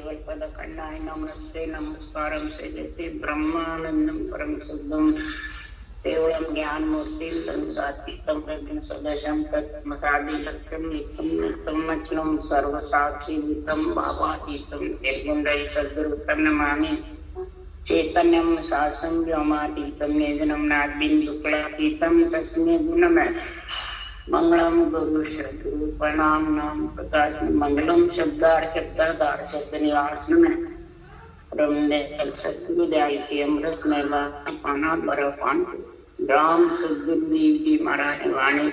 केवल पद खंडाय नमस्ते नमस्कारम से जयते ब्रह्मानंदम परम शुद्धम केवलम ज्ञान मूर्ति तंत्रातीतम प्रज्ञ सदशम तत्मसादि लक्ष्यम नित्यम नित्यम अचलम सर्वसाक्षी नित्यम भावातीतम निर्गुणै सद्गुरु तन्नमामि चैतन्यम शासनं व्योमातीतम निजनम नाद्बिन्दुक्लातीतम तस्मै गुणमय मंगलम गुरु सद्गुरु प्रणाम नाम प्रकाश मंगलम शब्दार्थ शब्द निवास में ब्रह्मदेव सद्गुरु दयाल की अमृत में पाना बरफान राम सद्गुरु देव जी महाराज वाणी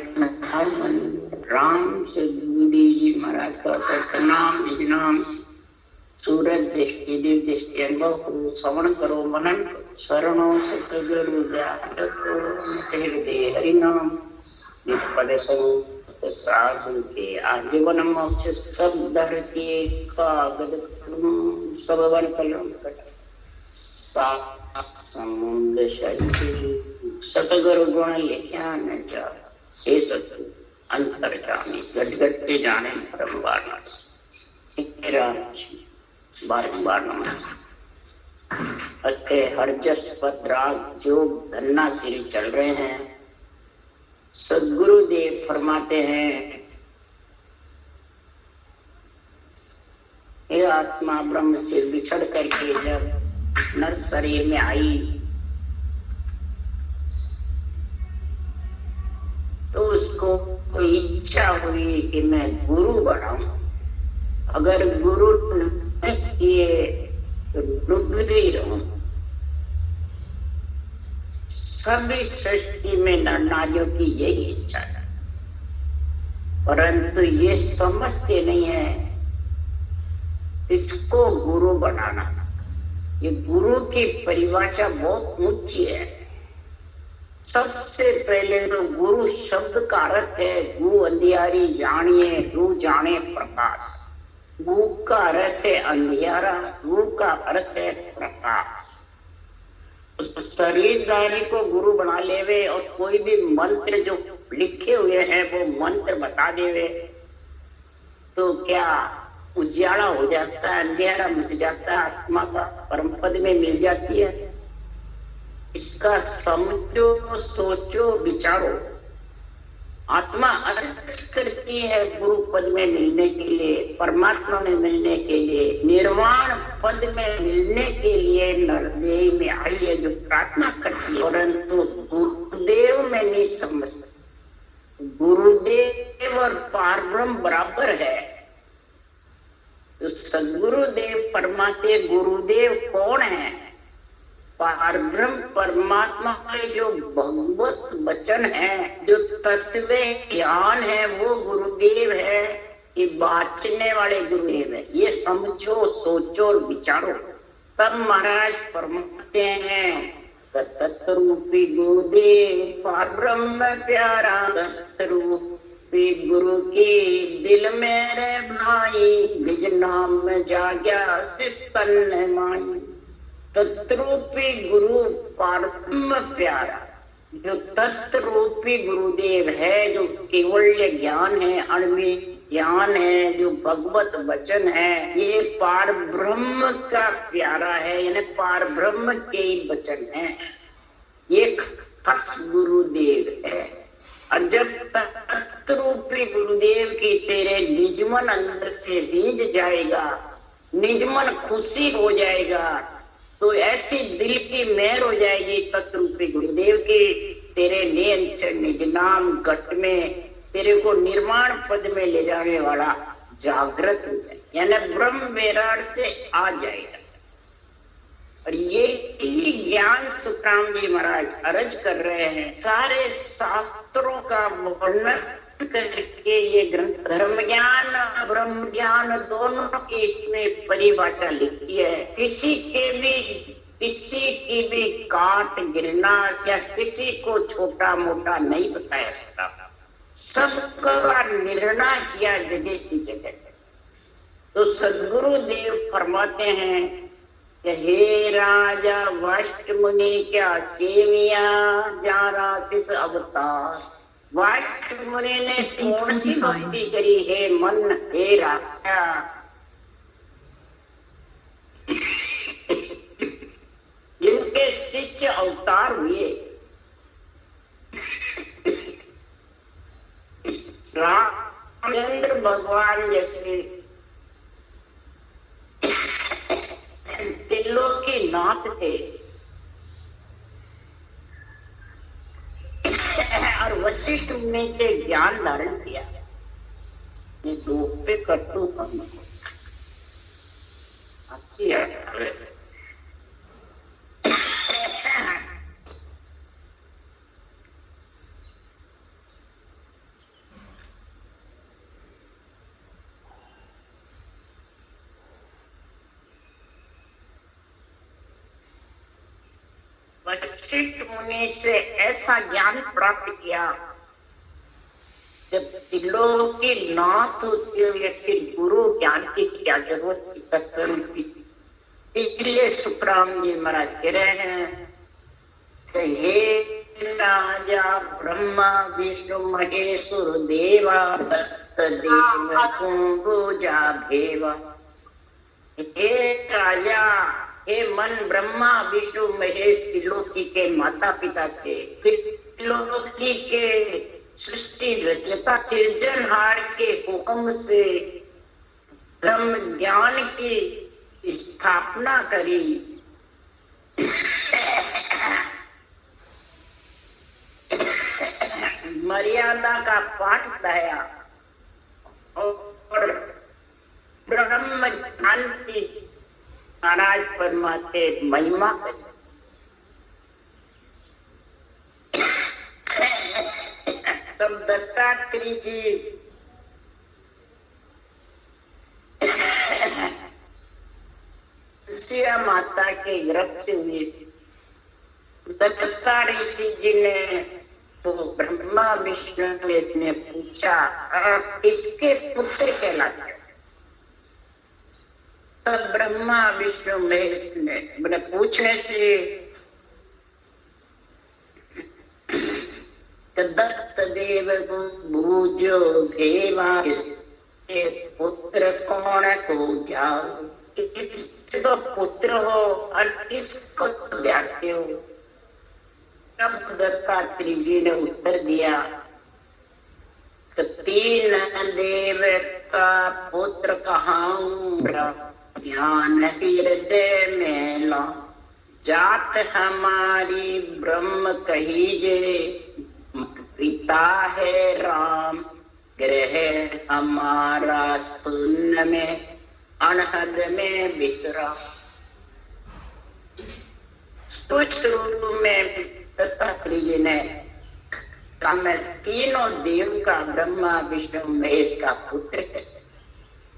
राम सद्गुरु देव जी महाराज का सतनाम निज नाम सूरज दृष्टि दिव्य दृष्टि अनुभव करो श्रवण करो मनन शरणों सतगुरु हृदय हरिनाम पद साधु के आजीवन मोक्ष सब धरती कागद सब वन कलम समुद्र सतगुरु गुण लिख्या न जा हे सतु अंतर जाने गट के जाने परम बारंबार नमस्कार। अथे हरजस पदराग जो धन्ना श्री चल रहे हैं। सद्गुरुदेव फरमाते हैं, ये आत्मा ब्रह्म से बिछड़ करके जब नर शरीर में आई तो उसको कोई इच्छा हुई कि मैं गुरु बनाऊं। अगर गुरु नहीं किए तो डूबती रहूं। सभी सृष्टि में नरनारियों की यही इच्छा है, परंतु ये समझते नहीं है इसको गुरु बनाना। ये गुरु की परिभाषा बहुत ऊंची है। सबसे पहले तो गुरु शब्द का अर्थ है गु अंधियारी जानिए रू जाने प्रकाश। गु का अर्थ है अंधियारा, रू का अर्थ है प्रकाश। शरीरधारी को गुरु बना लेवे और कोई भी मंत्र जो लिखे हुए हैं वो मंत्र बता देवे तो क्या उजाला हो जाता है, अंधेरा मिट जाता है, आत्मा का परम पद में मिल जाती है। इसका समझो, सोचो, विचारो। आत्मा अर्थ करती है गुरु पद में मिलने के लिए, परमात्मा में मिलने के लिए, निर्वाण पद में मिलने के लिए नरदेह में आई है जो प्रार्थना करती है, परंतु गुरुदेव में नहीं समझती। गुरुदेव और पारब्रह्म बराबर है। तो सद्गुरुदेव फरमाते गुरुदेव कौन है? पारब्रह्म परमात्मा के जो भगवत वचन है, जो तत्व ज्ञान है, वो गुरुदेव है। ये बांचने वाले गुरुदेव है। ये समझो, सोचो और विचारो। तब महाराज फरमाते हैं तत्रूपी गुरुदेव पारब्रह्म प्यारा, तत्रूपी गुरु के दिल मेरे भाई, निज नाम जाग्या शिस्तन माई। तत्रूपी गुरु परम प्यारा, जो तत्रूपी गुरुदेव है, जो केवल्य ज्ञान है, अणुवी ज्ञान है, जो भगवत वचन है, ये पार ब्रह्म का प्यारा है, यानी पार ब्रह्म के ही वचन है। ये खास गुरुदेव है। और जब तत्रूपी गुरुदेव की तेरे निजमन अंदर से रीझ जाएगा, निजमन खुशी हो जाएगा, तो ऐसी दिल की मेहर हो जाएगी तत्रूपी गुरुदेव की, तेरे निज नाम घट में तेरे को निर्माण पद में ले जाने वाला जागृत यानी ब्रह्म विराट से आ जाएगा। और ये ही ज्ञान सुखराम जी महाराज अर्ज कर रहे हैं। सारे शास्त्रों का वर्णन करके ये ग्रंथ धर्म ज्ञान ब्रह्म ज्ञान दोनों की इसमें परिभाषा लिखी है। किसी की भी काट गिरना या किसी को छोटा मोटा नहीं बताया जाता। सबका निर्णय किया जगह की जगह। तो सद्गुरु देव फरमाते हैं कि हे राजा वशिष्ठ मुनि क्या सेविया जारा शिष अवतार। वशिष्ठ मुनि ने कौन सी भक्ति करी? हे मन, हे राजा, नाथ थे और वशिष्ठ मुनि से ज्ञान धारण किया। ये दो पे कटु हम अच्छी है। वशिष्ठ मुनि से ऐसा ज्ञान प्राप्त किया, जब त्रिलोकी नाथ होते हुए फिर गुरु ज्ञान की क्या जरूरत थी। इसलिए सुखराम जी महाराज कह रहे हैं कि हे राजा ब्रह्मा विष्णु महेश्वर देवा दत्त देव कुंभुजा भेवा। हे राजा, हे मन ब्रह्मा विष्णु महेश त्रिलोकी के माता पिता थे, त्रिलोकी के सृष्टि रचता सृजनहार के हुक्म से ब्रह्म ज्ञान की स्थापना करी। मर्यादा का पाठ पढ़ाया और ब्रह्म ज्ञान की महाराज परमात्मा महिमा करी। तब दत्तात्रेय जी सिया माता के गर्भ से हुए थे। दत्ता ऋषि जी ने तो ब्रह्मा विष्णु ने पूछा, आप किसके पुत्र कहलाते? तब ब्रह्मा विष्णु महेश ने पूछने से दत्त देव भूजो भेवा, के पुत्र कौन को जाओ, किसको पुत्र हो और किसको त्यागते हो? तब दत्तात्रेय जी ने उत्तर दिया, तीन देव का पुत्र कहाऊं, ज्ञान हृदय में ला, जात हमारी ब्रह्म कहीजे, पिता है राम, ग्रह हमारा शून्य में, अनहद में विसरा। तो शुरू में दत्तात्रेय जी ने कहा, मैं तीनों देव का ब्रह्मा विष्णु महेश का पुत्र है।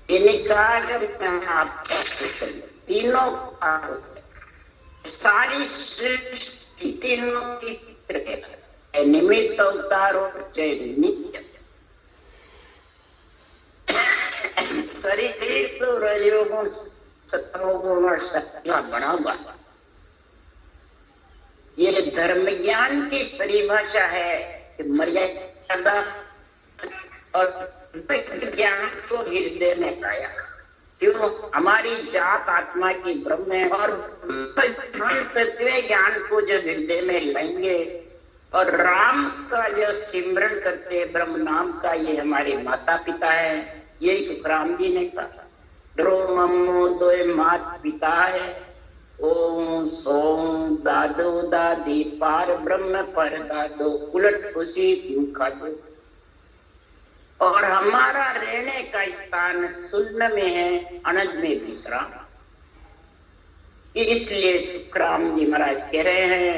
इन्हें कहा जब मैं आपका पुत्र, तीनों का पुत्र, सारी सृष्टि तीनों की पुत्र है, निमित्त अवतारो चाहे नित्य। शरीर तो रजोगुण सतोगुण और सत्य बना हुआ। ये धर्म ज्ञान की परिभाषा है कि मर्यादा और ज्ञान को हृदय में पाया। क्यों? हमारी जात आत्मा की ब्रह्म है और तत्व ज्ञान को जो हृदय में लाएंगे और राम का जो सिमरन करते ब्रह्म नाम का, ये हमारे माता पिता है। यही सुखराम जी ने कहा, द्रोमो दो मात पिता है, ओम सोम दादो दादी पार ब्रह्म पर दादो, उलट खुशी क्यों खादो। और हमारा रहने का स्थान शून्य में है, अनंत में विश्राम। इसलिए सुखराम जी महाराज कह रहे हैं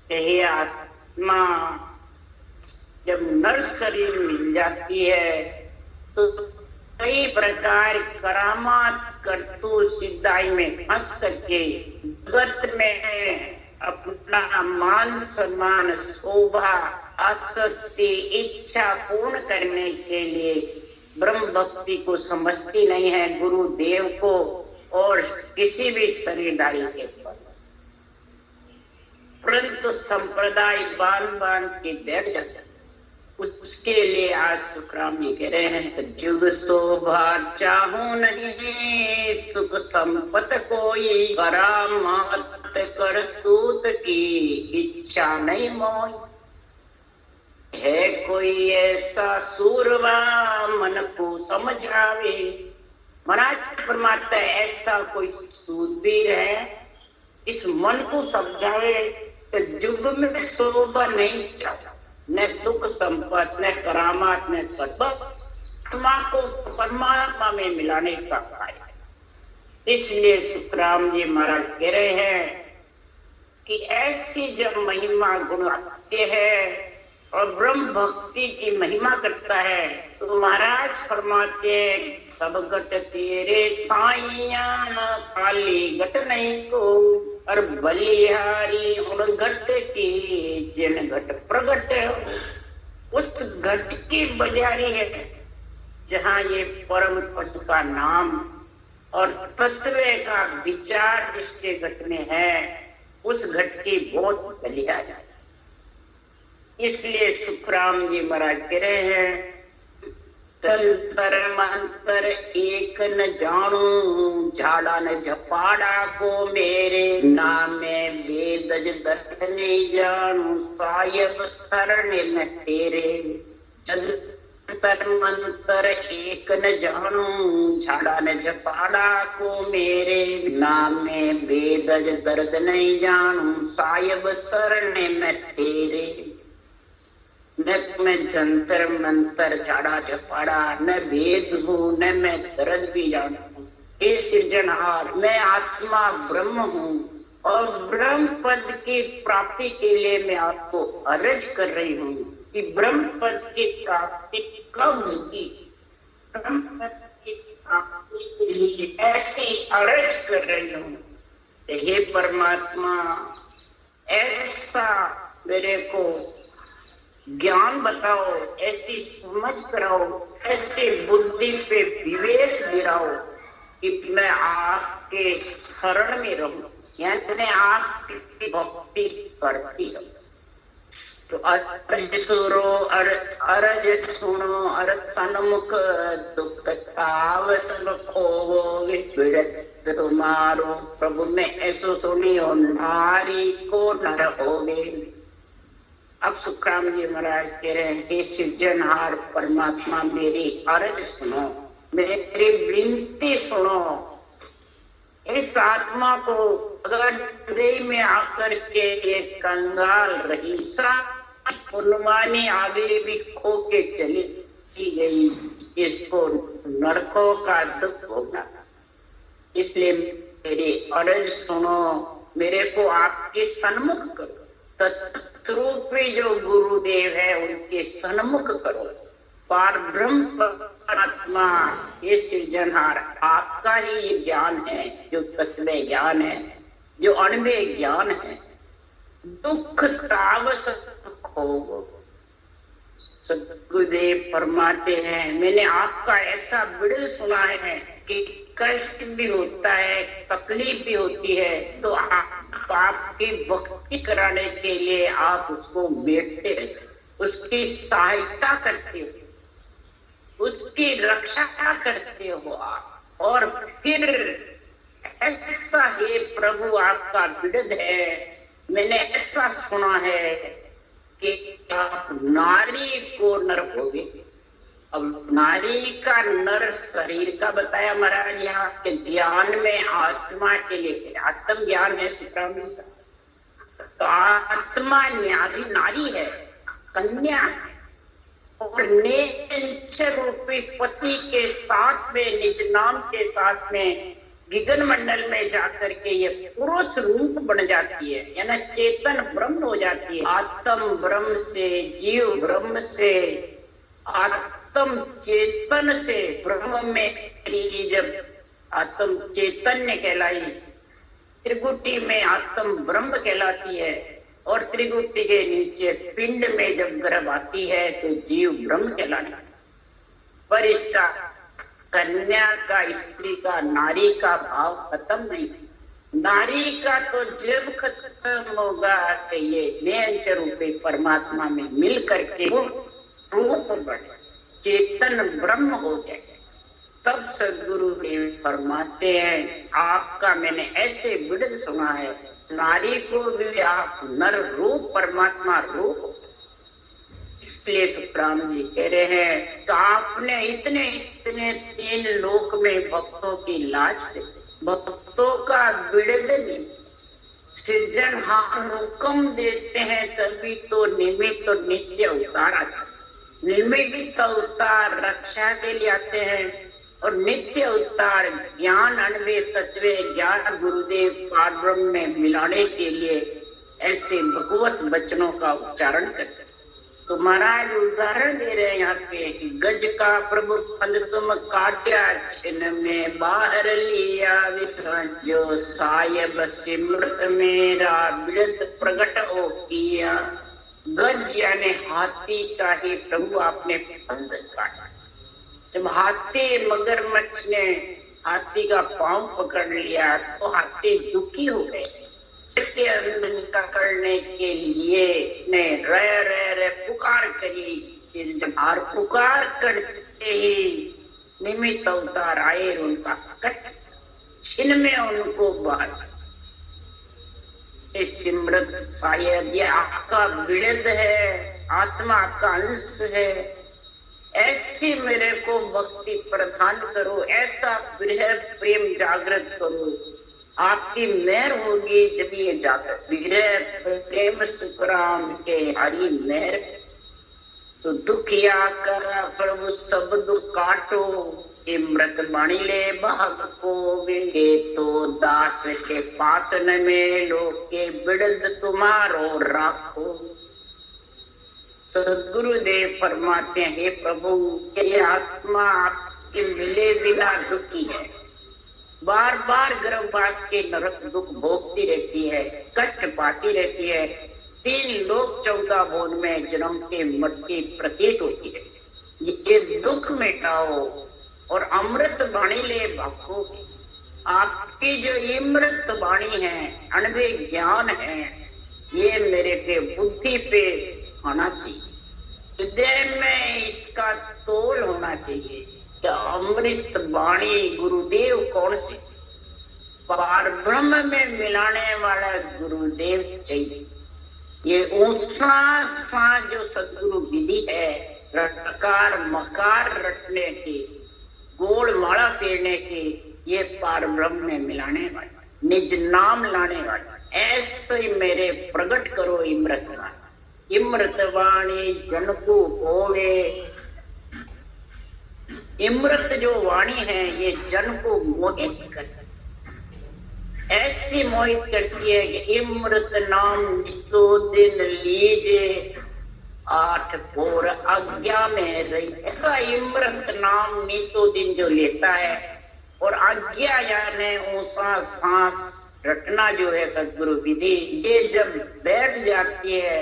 कि हे आत्मा, जब नर शरीर मिल जाती है तो कई प्रकार करामात करतू सिद्धाई में फंस करके जगत में अपना मान सम्मान शोभा आसक्ति इच्छा पूर्ण करने के लिए ब्रह्म भक्ति को समझती नहीं है, गुरुदेव को और किसी भी शरीरधारी के पर। परंतु संप्रदाय बांध के बैठ जाता है। उसके लिए आज सुखराम जी कह रहे हैं, जुग शोभा चाहूं नहीं, सुख संपत कोई, करामात करतूत की इच्छा नहीं मोई। है कोई ऐसा सूरवा मन को समझावे। महाराज परमात्मा ऐसा कोई सूरवीर है इस मन को समझावे कि युग में शोभा नहीं चाहता, न सुख संपत्ति, न करामात, न तत्व, आत्मा को परमात्मा में मिलाने का कार्य। इसलिए सुखराम जी महाराज कह रहे हैं कि ऐसी जब महिमा गुण आते हैं और ब्रह्म भक्ति की महिमा करता है तो महाराज फरमाते हैं सब घट तेरे साइया खाली घट नहीं को, और बलिहारी उन घट की जिन घट प्रगट हो। उस घट की बलिहारी है जहाँ ये परम पद का नाम और तत्व का विचार जिसके घट में है, उस घट की बहुत बलिहारी। इसलिए सुखराम जी महाराज कह रहे हैं तंत्र मंत्र एक न जानू, झाड़ा न झपाड़ा को मेरे नाम में वेद दर्द नहीं जानू, सायब शरण न तेरे। तंत्र मंत्र एक न जानू, झाड़ा न झपाड़ा को मेरे नाम में वेद दर्द नहीं जानू, सायब शरण न तेरे। न मैं जंतर मंतर झाड़ा झपाड़ा न वेद हूँ, न मैं दर्द भी जानता हूँ। हे सृजनहार, मैं आत्मा ब्रह्म हूँ और ब्रह्म पद की प्राप्ति के लिए मैं आपको अर्ज कर रही हूँ कि ब्रह्म पद की प्राप्ति कब होगी। ब्रह्म पद की प्राप्ति के लिए ऐसी अर्ज कर रही हूँ। हे परमात्मा, ऐसा मेरे को ज्ञान बताओ, ऐसी समझ कराओ, ऐसे बुद्धि पे विवेक गिराओ कि मैं आपके शरण में रहूं, यानी मैं आपकी भक्ति करती रहूं। तो अर्ज सुनो, अर्ज सुनो, अर्ज सन्मुख दुख ताव सब खोवो, विड़त तुम्हारो प्रभु में ऐसो सुनियो, नारी को नर होगे। अब सुखराम जी महाराज कह रहे हैं हे सृजनहार परमात्मा, मेरी अर्ज सुनो, मेरी विनती सुनो। इस आत्मा को अगर हृदय में आकर के ये कंगाल रही, पूर्णमानी आगे भी खो के चली गई, इसको नरकों का दुख होगा। इसलिए मेरी अर्ज सुनो, मेरे को आपके सन्मुख करो, तत्रूपी जो गुरुदेव है उनके सन्मुख करो। पार ब्रह्म परमात्मा ये सृजनहार आपका ही ये ज्ञान है, जो तत्व ज्ञान है, जो अणुमय ज्ञान है। दुख तावस खो, सदगुरुदेव फरमाते हैं मैंने आपका ऐसा बिड़ल सुना है कि कष्ट भी होता है, तकलीफ भी होती है, तो आपकी भक्ति कराने के लिए आप उसको बैठते रहते, उसकी सहायता करते हो, उसकी रक्षा करते हो आप। और फिर ऐसा हे प्रभु आपका विड़द है, मैंने ऐसा सुना है कि आप नारी को नर होगे। अब नारी का नर शरीर का बताया महाराज यहाँ के ज्ञान में आत्मा के लिए, आत्म ज्ञान है सुखराम जी का, तो आत्मा नारी है, कन्या है, और रूपी पति के साथ में निज नाम के साथ में गगन मंडल में जाकर के ये पुरुष रूप बन जाती है, यानी चेतन ब्रह्म हो जाती है। आत्म ब्रह्म से, जीव ब्रह्म से, आत्म चेतन से ब्रह्म में जब आत्म चैतन्य कहलाई, त्रिगुटी में आत्म ब्रह्म कहलाती है, और त्रिगुटी के नीचे पिंड में जब गर्भ आती है तो जीव ब्रह्म कहलाती है। पर इसका कन्या का, स्त्री का, नारी का भाव खत्म नहीं। नारी का तो जब खत्म होगा कि ये नियंच रूपी परमात्मा में मिल करके रूप बढ़े, चेतन ब्रह्म हो जाए, तब सदगुरु देव फरमाते हैं आपका मैंने ऐसे विड़द सुना है, नारी को भी आप नर रूप परमात्मा रूप। इसलिए सुखराम जी कह रहे हैं तो आपने इतने इतने 3 लोक में भक्तों की लाज दे, भक्तों का विड़द नहीं, सृजनहार हुक्म देते हैं तभी तो निमित्त और नित्य अवतार आता है। निमित्त अवतार रक्षा के लिए आते हैं और नित्य अवतार ज्ञान अन्वय तत्व ज्ञान गुरुदेव पारब्रह्म में मिलाने के लिए ऐसे भगवत वचनों का उच्चारण करते हैं। तो महाराज उदाहरण दे रहे हैं यहाँ पे कि गज का प्रभु फल तुम काट्या छिन्न में बाहर लिया विसर्जो सायब सिमृत मेरा विरत प्रकट हो किया। गज यानी हाथी का ही प्रभु आपने फंद काटा। जब हाथी मगरमच्छ ने हाथी का पांव पकड़ लिया तो हाथी दुखी हो गए। के अंदर करने के लिए इसने रे पुकार करी और पुकार करते ही निमित्त अवतार आए। उनका कट छिन में उनको बाहर सिमरत शायद ये आपका विरध है, आत्मा आपका अंश है। ऐसी मेरे को भक्ति प्रदान करो, ऐसा विरह प्रेम जागृत करो। आपकी मेहर होगी जब ये जागृत विरह प्रेम सुखराम के हरी मेहर। तो दुखिया करा प्रभु सब दुख काटो, इमृत बाणी ले भाग को विंगे तो दास के पासन में लोके बिड़द तुम्हारो राखो। सदगुरुदेव फरमाते हैं, हे प्रभु ये आत्मा आपके मिले बिना दुखी है, बार बार गर्भवास के नरक दुख भोगती रहती है, कष्ट पाती रहती है। 3 लोक 14 भुवन में जन्म के मृत्यु प्रतीत होती है। ये दुख मिटाओ और अमृत वाणी ले भागो। आपकी जो अमृत वाणी है, अनवे ज्ञान है, ये मेरे पे बुद्धि पे होना चाहिए, हृदय में इसका तोल होना चाहिए। क्या अमृत वाणी गुरुदेव कौन से? पार ब्रह्म में मिलाने वाला गुरुदेव चाहिए। ये ऊंचा सा जो सदगुरु विधि है, रटकार मकार रटने की, गोल माला फेरने की, ये पार ब्रह्म में मिलाने वाला, निज नाम लाने वाला, ऐसे मेरे प्रकट करो इमृत वाणी। इमृत वाणी जन को होवे। इमृत जो वाणी है ये जन को मोहित करती, ऐसी मोहित करती है कि इमृत नाम निसो दिन लीजे 8 पोर आज्ञा में रही। ऐसा इमृत नाम निसो दिन जो लेता है और आज्ञा यानी ऊंचा सांस रटना जो है सदगुरु विधि, ये जब बैठ जाती है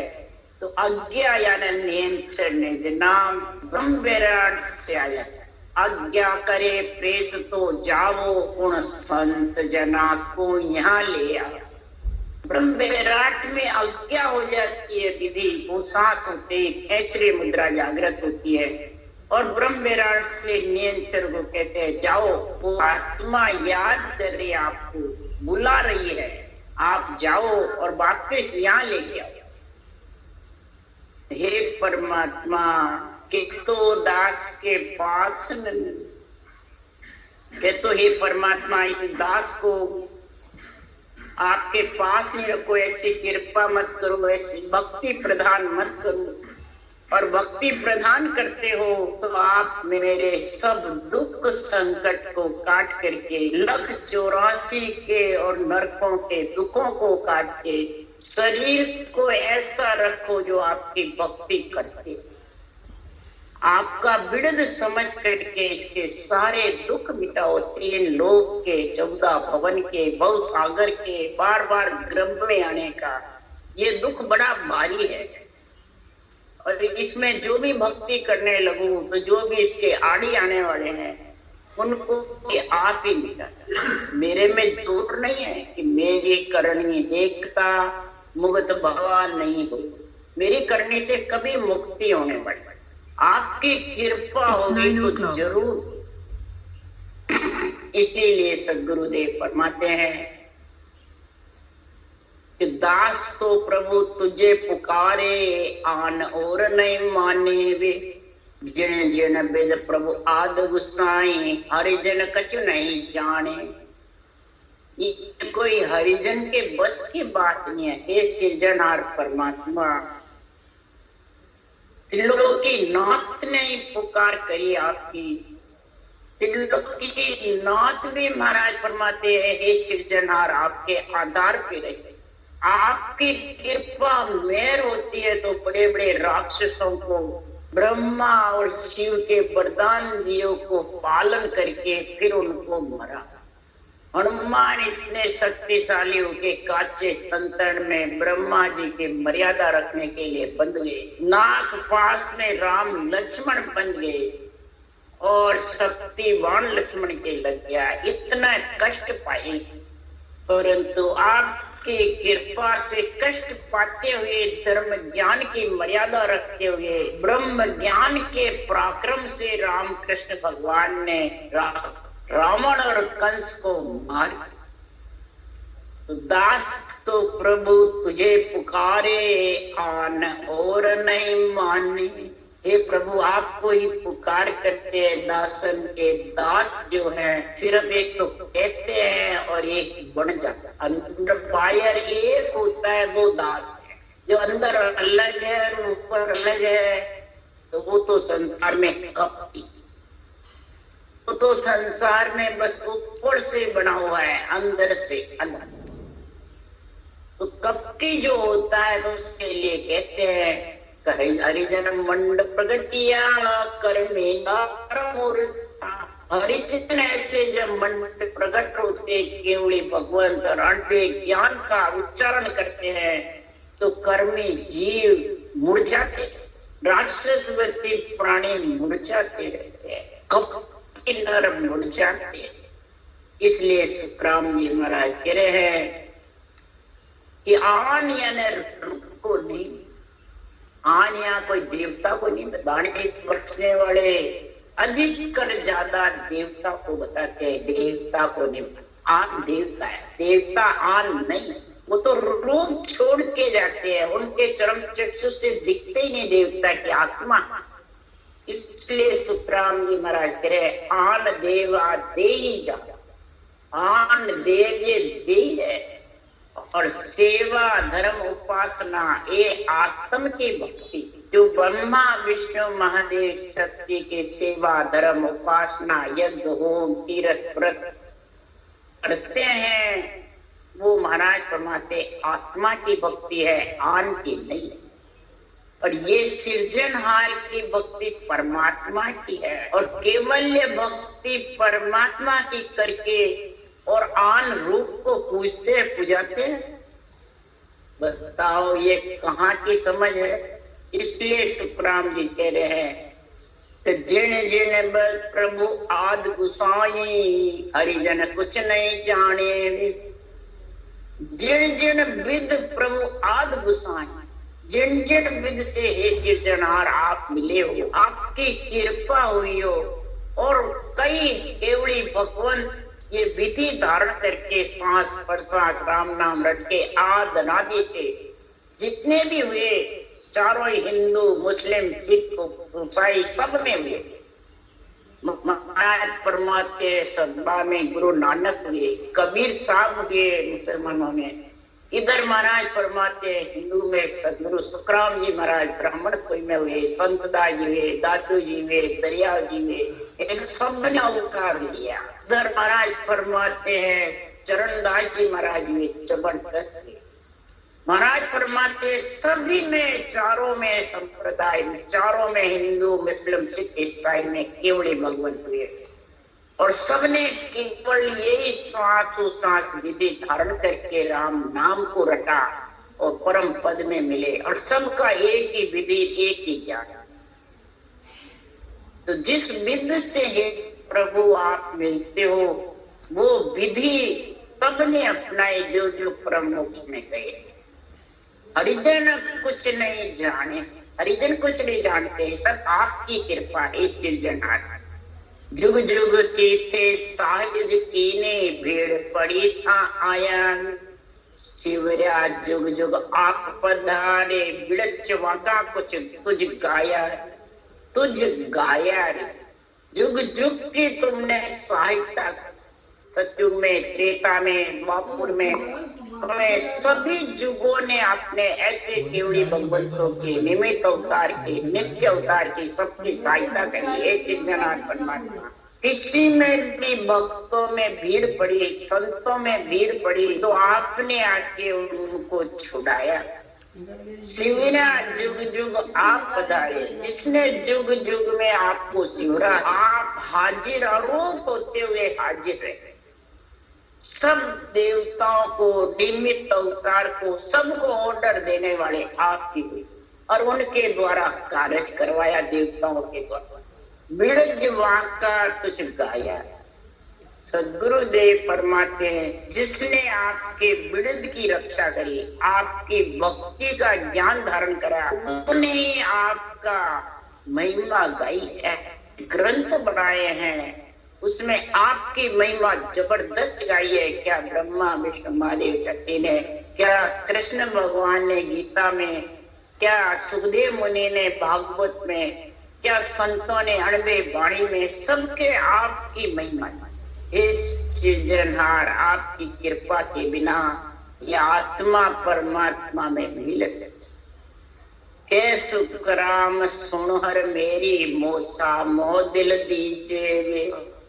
तो आज्ञा यानी नियंत्रण नाम ब्रह्म विराट से आ जाता है। आज्ञा करे प्रेस तो जाओ, उन संत जना को यहाँ ले आओ। ब्रह्म विराट में आज्ञा हो जाती है विधि, वो सांस होते खेचरी मुद्रा जागृत होती है और ब्रह्म विराट से नियंत्रण को कहते हैं जाओ। वो आत्मा याद कर रही है, आपको बुला रही है, आप जाओ और वापिस यहाँ लेके आओ। हे परमात्मा कि तो दास के पास के तो हे परमात्मा इस दास को आपके पास ही रखो, ऐसी कृपा मत करो, ऐसी भक्ति प्रदान मत करो। और भक्ति प्रदान करते हो तो आप मेरे सब दुख संकट को काट करके 184 के और नरकों के दुखों को काट के शरीर को ऐसा रखो जो आपकी भक्ति करते, आपका विरध समझ करके इसके सारे दुख मिटाओ। 3 लोक के 14 भवन के भव सागर के बार बार गर्भ में आने का ये दुख बड़ा भारी है और इसमें जो भी भक्ति करने लगूं तो जो भी इसके आड़ी आने वाले हैं उनको आप ही मिटा। मेरे में जोर नहीं है कि मेरी करनी देखता मुक्त भवा नहीं हो, मेरी करनी से कभी मुक्ति होने वाली, आपकी कृपा होगी तो जरूर। इसीलिए सद्गुरुदेव फरमाते हैं कि दास तो प्रभु तुझे पुकारे, आन और नहीं माने वे। जिन जिन बिद प्रभु आद गुसाई, हरि जन कछु नहीं जाने। कोई कोई हरिजन के बस की बात नहीं है। हे सृजनहार परमात्मा, त्रिलोकी नाथ ने ही पुकार करी आपकी। त्रिलोकी नाथ भी महाराज फरमाते हैं, हे सृजनहार आपके आधार पे रहिए। आपकी कृपा मेहर होती है तो बड़े बड़े राक्षसों को, ब्रह्मा और शिव के वरदान दियों को पालन करके फिर उनको मरा। हनुमान इतने शक्तिशाली होके काचे तंत्र में ब्रह्मा जी के मर्यादा रखने के लिए बंध गए। नाग पास में राम लक्ष्मण बन गए और शक्तिवान लक्ष्मण के लग गया। इतना कष्ट पाए, परंतु आपकी कृपा से कष्ट पाते हुए, धर्म ज्ञान की मर्यादा रखते हुए, ब्रह्म ज्ञान के पराक्रम से राम कृष्ण भगवान ने रावण और कंस को मार। तो दास तो प्रभु तुझे पुकारे, आन और नहीं माने। हे प्रभु, आपको ही पुकार करते हैं। दासन के दास जो हैं सिर्फ एक तो कहते हैं और एक बन जाता है। अंदर बाहर एक होता है, वो दास है। जो अंदर अलग है और ऊपर अलग है, तो वो तो संसार में कपटी, तो संसार में बस ऊपर से बना हुआ है, अंदर से अलग। तो कपटी जो होता है तो उसके लिए कहते हैं, हरिजन मंड प्रगटिया कर्मे हरिजन ऐसे जब मंड प्रकट होते, केवली भगवंत रांटे ज्ञान का उच्चारण करते हैं तो कर्मी जीव मुरझाते, राक्षसवती प्राणी मुरझाते रहते हैं, कपटी नर मुरझाते। इसलिए सुखराम जी महाराज कह रहे हैं कि आन यानी रुख को नहीं, आन यहाँ कोई देवता को नहीं, दाने बरसने वाले अधिकतर ज्यादा देवता को बताते हैं, देवता को नहीं। आन देवता है, देवता आन नहीं। वो तो रूप छोड़ के जाते हैं, उनके चरम चक्षु से दिखते ही नहीं देवता की आत्मा। इसलिए सुखराम जी महाराज कह रहे आन देवा दे ही जा, आन देव ये दे है। और सेवा धर्म उपासना ये आत्म की भक्ति, जो ब्रह्मा विष्णु महादेव शक्ति के सेवा धर्म उपासना यज्ञ होम तीर्थ व्रत करते हैं, वो महाराज फरमाते आत्मा की भक्ति है, आन की नहीं। और ये सृजनहार की भक्ति परमात्मा की है, और केवल भक्ति परमात्मा की करके और आन रूप को पूजते पुजाते हैं। बताओ ये कहाँ की समझ है। इसलिए सुखराम जी कह रहे हैं कि जिन जिन प्रभु आद गुसाई, हरिजन कुछ नहीं जाने। जिन जिन विद प्रभु आद गुसाई, जिन जिन विद से हे सृजनहार आप मिले हो, आपकी कृपा हुई हो, और कई केवली भगवान ये विधि धारण करके सांस प्रश्वास राम नाम रट के आद अनादि से जितने भी हुए, चारों हिंदू मुस्लिम सिख ईसाई सब में हुए। महाराज परमात्मा के सदबा में गुरु नानक हुए, कबीर साहब हुए मुसलमानों में, इधर महाराज परमात्मा हिंदू में सदगुरु सुखराम जी महाराज ब्राह्मण कोई में हुए, संतदास जी हुए, दादू जी हुए, दरिया जी हुए, इन सब ने अवतार लिया। इधर महाराज फरमाते हैं चरणदास जी महाराज हुए, जबरदस्त महाराज फरमाते सभी में, चारों में संप्रदाय में, चारों में हिंदू मुस्लिम सिख ईसाई में केवली भगवंत हुए, और सबने केवल यही श्वासोश्वास विधि धारण करके राम नाम को रटा और परम पद में मिले, और सबका एक ही विधि एक ही ज्ञान। तो जिस विधि से हे प्रभु आप मिलते हो, वो विधि सबने अपनाई जो जो परम मोक्ष में गए। हरिजन कुछ नहीं जाने, हरिजन कुछ नहीं जानते, सब आपकी कृपा है सृजनहार। जुग जुग की थे साहिज कीने, भीड़ पड़ी था आया, शिवरा जुग जुग आप पधारे, बिड़च वाका कुछ तुझ गाया, तुझ गाया रे। जुग जुग की तुमने सहायता सतयुग में, त्रेता में, द्वापर में, हमें सभी युगों ने अपने ऐसे केवड़ी भगवंतों के निमित्त अवतार के, नित्य अवतार की सबकी सहायता करी। ऐसे ज्ञान परमात्मा किसी में भी भक्तों में भीड़ पड़ी, संतों में भीड़ पड़ी, तो आपने आके उनको छुड़ाया। शिवरा जुग जुग आप पधारे, जिसने जुग जुग में आपको शिवरा, आप हाजिर अरूप होते हुए हाजिर रहे। सब देवताओं को, निमित्त अवतार को, सबको ऑर्डर देने वाले आपकी हुई और उनके द्वारा कार्य करवाया। देवताओं के द्वारा बिरज वाका तुझ गाया। सदगुरुदेव फरमाते हैं, जिसने आपके बिरज की रक्षा करी, आपकी भक्ति का ज्ञान धारण करा, उन्हें आपका महिमा गाई है, ग्रंथ बनाए हैं, उसमें आपकी महिमा जबरदस्त गाई है। क्या ब्रह्मा विष्णु महादेव शक्ति ने, क्या कृष्ण भगवान ने गीता में, क्या सुखदेव मुनि ने भागवत में, क्या संतों ने अणबे वाणी में, सबके आपकी महिमा। इस सृजनहार आपकी कृपा के बिना यह आत्मा परमात्मा में मिलत के सुखराम सुनहर मेरी मोसा मोह दिल दीजे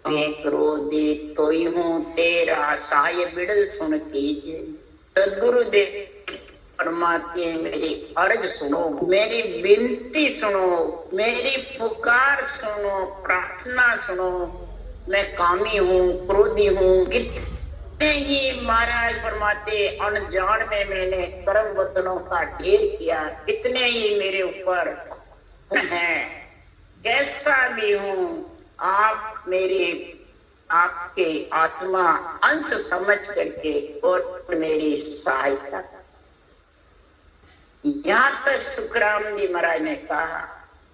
वे क्रोधी तो हूँ तेरा साय बिड़ल सुन कीजिए। सदगुरुदेव परमात्मा मेरी अर्ज सुनो, मेरी विनती सुनो, मेरी पुकार सुनो, प्रार्थना सुनो। मैं कामी हूँ, क्रोधी हूँ, कितने ही महाराज फरमाते अनजान में मैंने कर्म वतनों का ढेर किया, कितने ही मेरे ऊपर हैं, कैसा भी हूँ, आप मेरे आपके आत्मा अंश समझ करके और मेरी सहायता। यहाँ तक सुखराम जी महाराज ने कहा,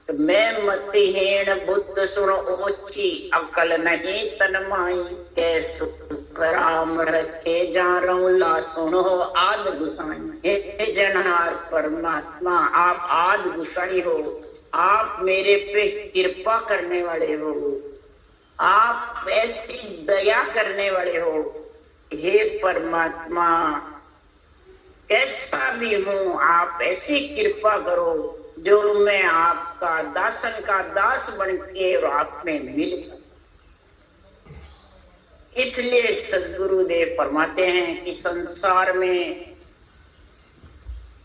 तो मैं मतिहीन बुद्ध सुन ओछी अकल नहीं तनमाई, के सुखराम रखे जा रौला सुनो आद गुसाई। हे जनहार परमात्मा, आप आद गुसाई हो, आप मेरे पे कृपा करने वाले हो, आप ऐसी दया करने वाले हो। हे परमात्मा, कैसा भी हूँ, आप ऐसी कृपा करो जो मैं आपका दासन का दास बन के और आप में मिल जाऊं। इसलिए सदगुरुदेव फरमाते हैं कि संसार में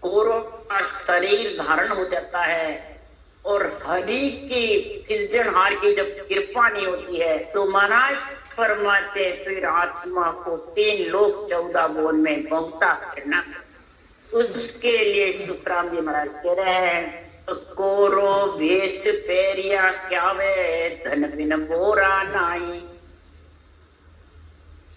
कौरव का शरीर धारण हो जाता है और हरि की सृजनहार की जब कृपा नहीं होती है तो महाराज फरमाते फिर आत्मा को 3 लोक 14 भुवन में बहुता करना। उसके लिए सुखराम जी महाराज कह रहे हैं, कोरो भेष पैरिया क्या वे धन बिन बोरा नाई।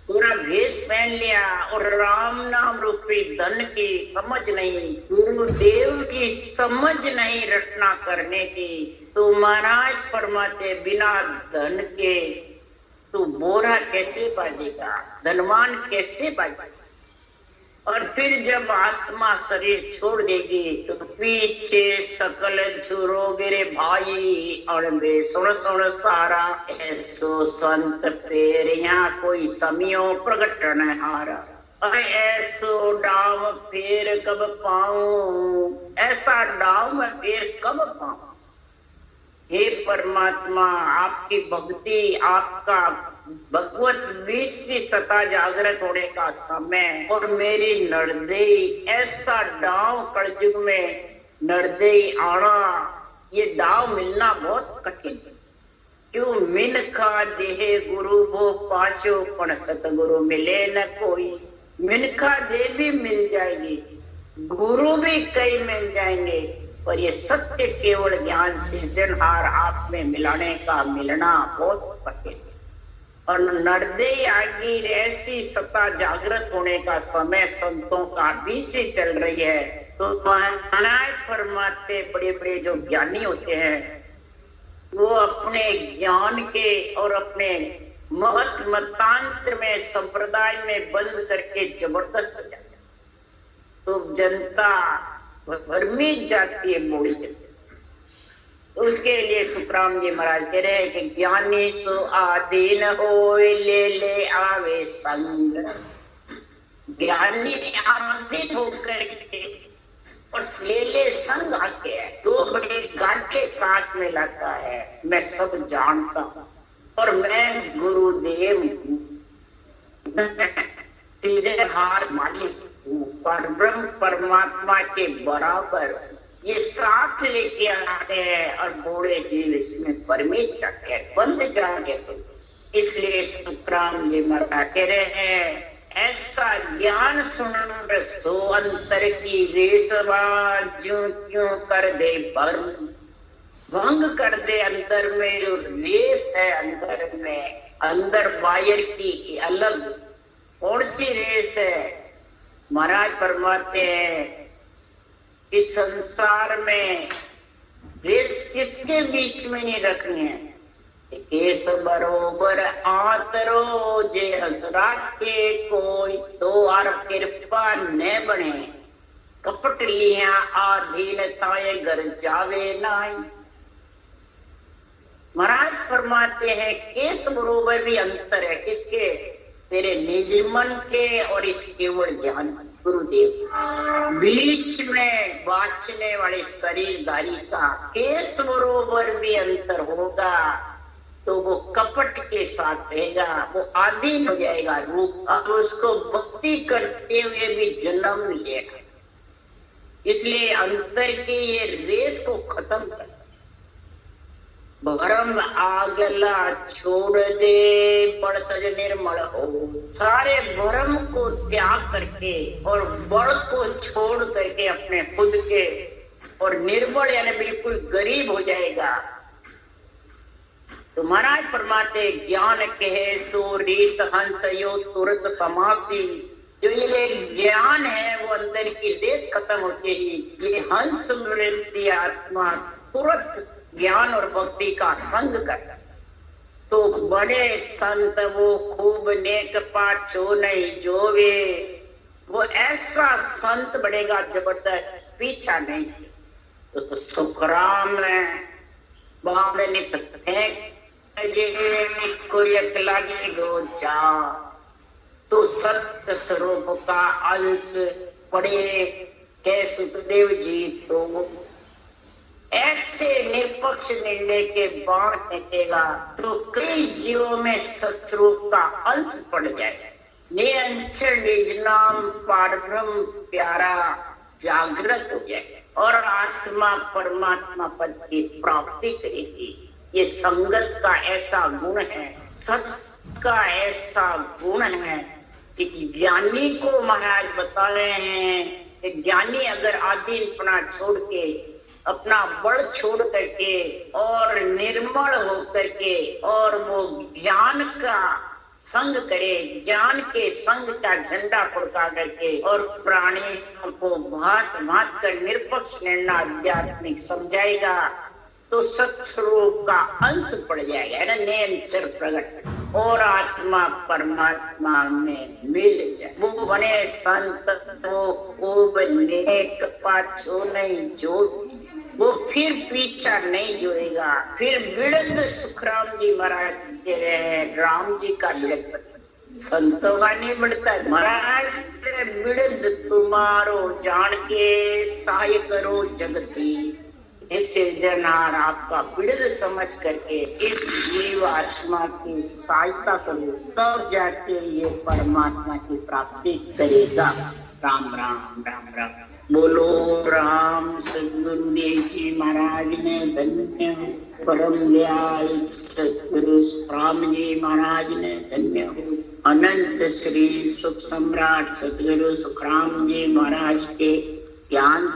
पूरा भेष पहन लिया और राम नाम रूपी धन की समझ नहीं, गुरुदेव की समझ नहीं रटना करने की, तो महाराज फरमाते बिना धन के तू बोरा कैसे बाजेगा, धनवान कैसे बाजेगा। और फिर जब आत्मा शरीर छोड़ देगी तो पीछे सकल झुरो गिरे भाई, अणबे सुन सुन सारा, ऐसो संत फेरिया कोई समियो प्रगट न हारा। अरे ऐसो डाम फेर कब पाऊं, ऐसा डाम मैं फेर कब पाऊं। हे परमात्मा, आपकी भक्ति, आपका भगवत विष की सता जागृत होने का समय और मेरी नरदेई, ऐसा दाव कलयुग में नरदेई आना, ये दाव मिलना बहुत कठिन है। क्यों मिन खा देहे गुरु वो पाशो पण सतगुरु मिले न कोई। मिनखा दे भी मिल जाएगी, गुरु भी कई मिल जाएंगे, पर ये सत्य केवल ज्ञान सृजनहार आप में मिलाने का मिलना बहुत कठिन है। और नरदेई आगी ऐसी सत्ता जागृत होने का समय संतों का भी से चल रही है। तो महाराज फरमाते बड़े बड़े जो ज्ञानी होते हैं वो अपने ज्ञान के और अपने मत मतांतर में संप्रदाय में बंद करके जबरदस्त हो जाते, तो जनता भ्रमित जाती है, मोड़ी जाती है। तो उसके लिए सुखराम जी महाराज कह रहे हैं कि ज्ञानी सो आधीन हो ले ले आवे संग। ज्ञानी आधीन होकर के और ले ले संग आके दो बड़े गांठे काट में लाता है। मैं सब जानता हूं और मैं गुरुदेव हूं, हार मालिक हूँ, पर ब्रह्म परमात्मा के बराबर ये साथ लेके आते हैं और बूढ़े जीव इसमें परमित जाके बंद जाके। इसलिए सुखराम जी महाराज कह रहे हैं ऐसा ज्ञान सुन सो अंतर की रेसवा ज्यों क्यों कर दे भर्म, भंग कर दे अंदर में जो रेस है अंदर में, अंदर वायर की अलग कौन सी रेस है। महाराज फरमाते हैं इस संसार में रेस किसके बीच में नहीं रखनी है। केस बरोबर आतरो जे हसरा के कोई तो आर कृपा न बने, कपट लिया आधीनताए घर जावे नाई। महाराज फरमाते हैं केस बरोबर भी अंतर है किसके, तेरे निज मन के और इस केवल ज्ञान गुरुदेव। बीच में बाँचने वाले शरीरधारी का केस बरोबर भी अंतर होगा तो वो कपट के साथ रहेगा, वो आधीन हो जाएगा रूप, और उसको भक्ति करते हुए भी जन्म मिलेगा। इसलिए अंतर के ये रेस को खत्म कर, भरम आगला छोड़ दे बड़तज निर्मल हो। सारे भरम को त्याग करके और बड़ को छोड़ करके अपने खुद के और निर्बल यानी बिल्कुल गरीब हो जाएगा। तो महाराज फरमाते ज्ञान कहे सो रीत हंस यो तुरंत समासी। जो ये ज्ञान है वो अंदर की रेस खत्म होते ही ये हंस वृत्ति आत्मा तुरंत ज्ञान और भक्ति का संग करता। तो बड़े संत वो खूब नेक पाछो नहीं जोवे, वो ऐसा संत बढ़ेगा जबरदस्त पीछा नहीं। तो सुखराम बाण नित फेंक कोई लागे गो जा, तो सत्य स्वरूप का अंश पड़े के सुखदेव जी। तो ऐसे निष्पक्ष निर्णय के बाण फेंकेगा तो कई जीवों में सत्स्वरूप का अंश पड़ जाएगा। निरंतर निज नाम पारब्रह्म प्यारा जागृत हो जाएगा और आत्मा परमात्मा पद की प्राप्ति करेगी। ये संगत का ऐसा गुण है, सत्य का ऐसा गुण है कि ज्ञानी को महाराज बता रहे हैं कि ज्ञानी अगर आधीनपना छोड़ के अपना बड़ छोड़ करके और निर्मल होकर के और वो ज्ञान का संग करे, ज्ञान के संग का झंडा फड़का करके और प्राणियों को भांत भांत कर निष्पक्ष निर्णय आध्यात्मिक समझाएगा तो सत्स्वरूप का अंश पड़ जाएगा, है ना, निरंतर प्रकट और आत्मा परमात्मा में मिल जाए। वो बने संत वो नेक पाछो नहीं जो, वो फिर पीछा नहीं जोएगा। फिर बिड़द सुखराम जी महाराज कह रहे हैं राम जी का बिड़द संतों का नहीं बढ़ता है। महाराज बिड़द तुम्हारो जान के सहाय करो जगती, इस सिरजनहार आपका बिड़द समझ करके इस जीव आत्मा की सहायता करो तब जाके ये परमात्मा की प्राप्ति करेगा। राम राम राम राम। बोलो राम सद्गुरुदेव जी महाराज ने धन्य हो, परम दयाल सद्गुरु राम जी महाराज ने धन्य हो। अनंत श्री सुख सम्राट सद्गुरु सुखराम जी महाराज के ज्ञान